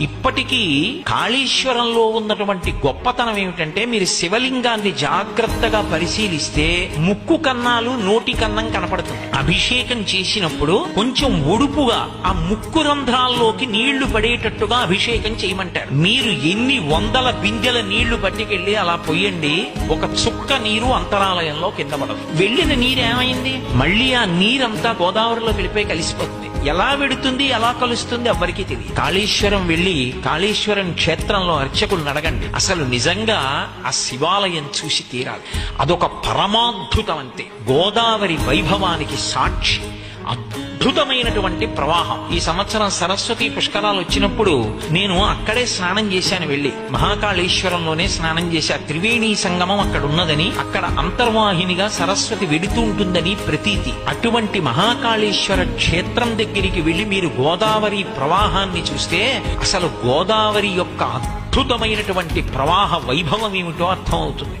ఇప్పటికీ కాళేశ్వరంలో ఉన్నటువంటి గొప్పతనం ఏమిటంటే, మీరు శివలింగాన్ని జాగ్రత్తగా పరిశీలిస్తే ముక్కు కన్నాలు నోటి కన్నం కనపడుతుంది. అభిషేకం చేసినప్పుడు కొంచెం ఒడుపుగా ఆ ముక్కు రంధ్రాల్లోకి నీళ్లు పడేటట్టుగా అభిషేకం చేయమంటారు. మీరు ఎన్ని వందల బిందెల నీళ్లు పట్టుకెళ్లి అలా పొయ్యండి, ఒక చుక్క నీరు అంతరాలయంలో కింద పడదు. వెళ్ళిన నీరేమైంది? మళ్ళీ ఆ నీరంతా గోదావరిలో వెళ్ళిపోయి కలిసిపోతుంది. ఎలా వెడుతుంది, ఎలా కలుస్తుంది ఎవ్వరికీ తెలియదు. కాళేశ్వరం వెళ్ళి కాళేశ్వరం క్షేత్రంలో అర్చకులను అడగండి, అసలు నిజంగా ఆ శివాలయం చూసి తీరాలి. అదొక పరమాద్భుతం. అంతే, గోదావరి వైభవానికి సాక్షి. అద్భుతమైనటువంటి ప్రవాహం. ఈ సంవత్సరం సరస్వతి పుష్కరాలు వచ్చినప్పుడు నేను అక్కడే స్నానం చేశాను. వెళ్ళి మహాకాళేశ్వరంలోనే స్నానం చేశా. త్రివేణి సంగమం అక్కడ ఉన్నదని, అక్కడ అంతర్వాహినిగా సరస్వతి వెడుతూ ఉంటుందని ప్రతీతి. అటువంటి మహాకాళేశ్వర క్షేత్రం దగ్గరికి వెళ్లి మీరు గోదావరి ప్రవాహాన్ని చూస్తే అసలు గోదావరి యొక్క అద్భుతమైనటువంటి ప్రవాహ వైభవం ఏమిటో అర్థమవుతుంది.